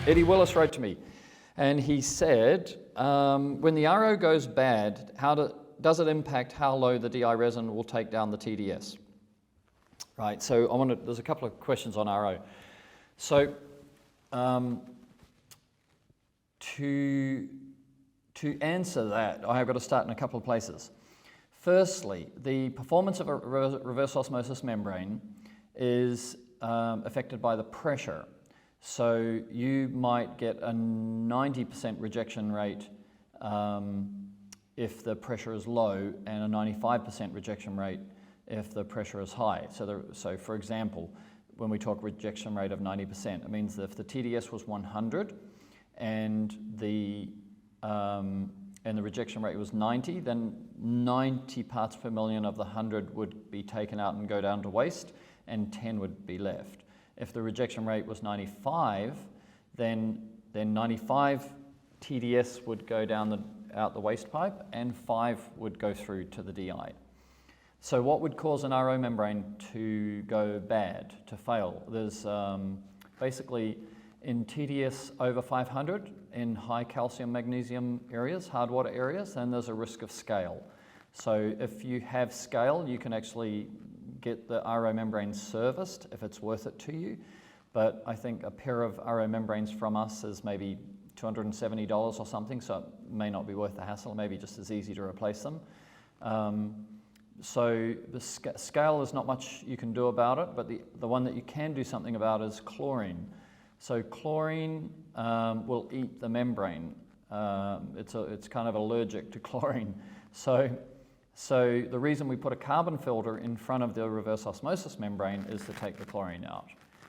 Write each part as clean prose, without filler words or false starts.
Eddie Willis wrote to me, and he said, when the RO goes bad, does it impact how low the DI resin will take down the TDS? Right, so there's a couple of questions on RO. So to answer that, I've got to start in a couple of places. Firstly, the performance of a reverse osmosis membrane is affected by the pressure. So you might get a 90% rejection rate if the pressure is low, and a 95% rejection rate if the pressure is high. So for example, when we talk rejection rate of 90%, it means that if the TDS was 100 and the rejection rate was 90, then 90 parts per million of the 100 would be taken out and go down to waste, and 10 would be left. If the rejection rate was 95, then 95 TDS would go out the waste pipe, and 5 would go through to the DI. So what would cause an RO membrane to go bad, to fail? There's basically in TDS over 500, in high calcium magnesium areas, hard water areas, then there's a risk of scale. So if you have scale, you can actually get the RO membrane serviced if it's worth it to you. But I think a pair of RO membranes from us is maybe $270 or something, so it may not be worth the hassle. It may be just as easy to replace them. So the scale is not much you can do about it, but the one that you can do something about is chlorine. So chlorine will eat the membrane. It's kind of allergic to chlorine. So the reason we put a carbon filter in front of the reverse osmosis membrane is to take the chlorine out.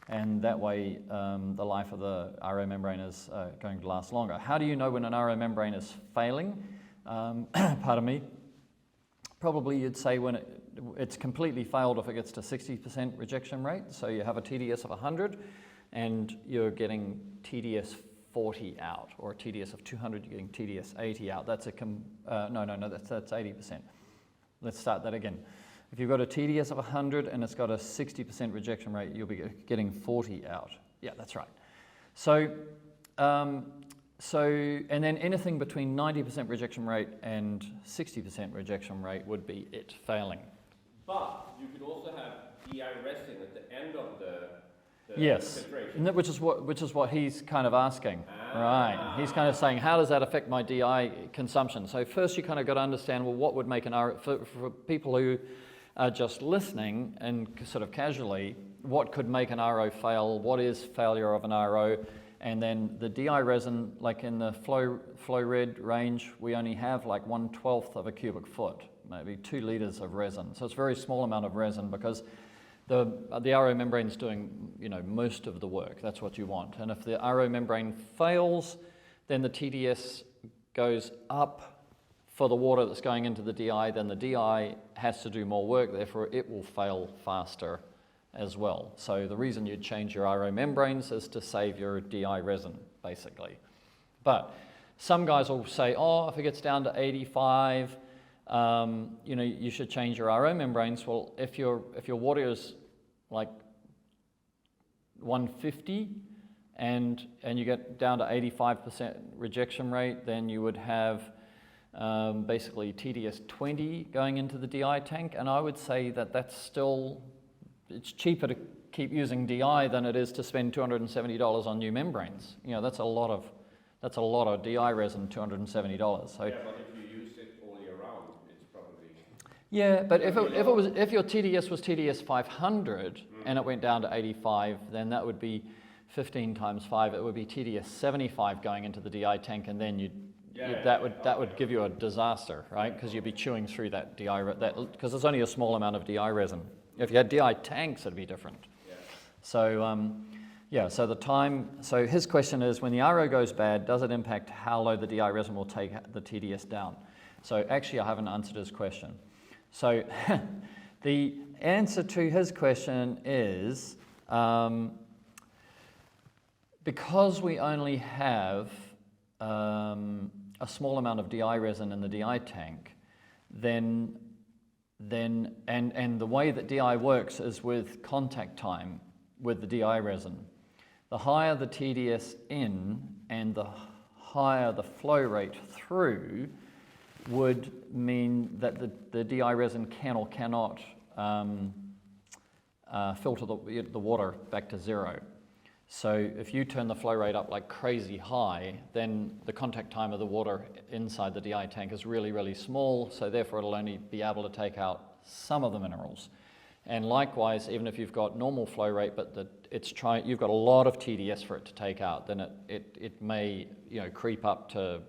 And that way the life of the RO membrane is going to last longer. How do you know when an RO membrane is failing? Pardon me. Probably you'd say when it's completely failed if it gets to 60% rejection rate. So you have a TDS of 100 and you're getting TDS 40 out, or a TDS of 200, you're getting TDS 80 out. That's that's 80%. Let's start that again. If you've got a TDS of 100 and it's got a 60% rejection rate, you'll be getting 40 out. Yeah, that's right. So and then anything between 90% rejection rate and 60% rejection rate would be it failing. But you could also have DI resin at the end of the yes, filtration. Which is what he's kind of asking. Right. He's kind of saying, how does that affect my DI consumption? So first you kind of got to understand, well, what would make an RO, for people who are just listening and sort of casually, what could make an RO fail? What is failure of an RO? And then the DI resin, like in the flow red range, we only have like 1/12 of a cubic foot, maybe 2 liters of resin. So it's a very small amount of resin because the RO membrane is doing, most of the work. That's what you want. And if the RO membrane fails, then the TDS goes up for the water that's going into the DI. Then the DI has to do more work. Therefore, it will fail faster as well. So the reason you'd change your RO membranes is to save your DI resin, basically. But some guys will say, oh, if it gets down to 85, you should change your RO membranes. Well, if your water is like 150 and you get down to 85% rejection rate, then you would have basically TDS 20 going into the DI tank. And I would say that that's still, it's cheaper to keep using DI than it is to spend $270 on new membranes. That's a lot of DI resin, $270. So yeah, but if you use it all year round, it's probably... Yeah, but if your TDS was TDS 500 and it went down to 85, then that would be 15 times 5. It would be TDS 75 going into the DI tank, and then that would give you a disaster, right? Because you'd be chewing through that DI because there's only a small amount of DI resin. If you had DI tanks, it'd be different. Yeah. So his question is, when the RO goes bad, does it impact how low the DI resin will take the TDS down? So actually, I haven't answered his question. So the answer to his question is, because we only have a small amount of DI resin in the DI tank, then the way that DI works is with contact time with the DI resin. The higher the TDS in and the higher the flow rate through would mean that the DI resin can or cannot filter the water back to zero. So if you turn the flow rate up like crazy high, then the contact time of the water inside the DI tank is really, really small, so therefore it'll only be able to take out some of the minerals. And likewise, even if you've got normal flow rate, but you've got a lot of TDS for it to take out, then it may creep up to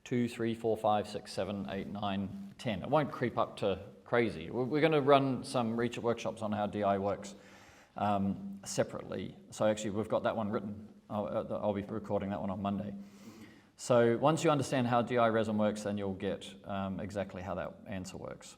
2, 3, 4, 5, 6, 7, 8, 9, 10. It won't creep up to crazy. We're going to run some research workshops on how DI works separately. So actually we've got that one written. I'll be recording that one on Monday. So once you understand how DI resin works, then you'll get exactly how that answer works.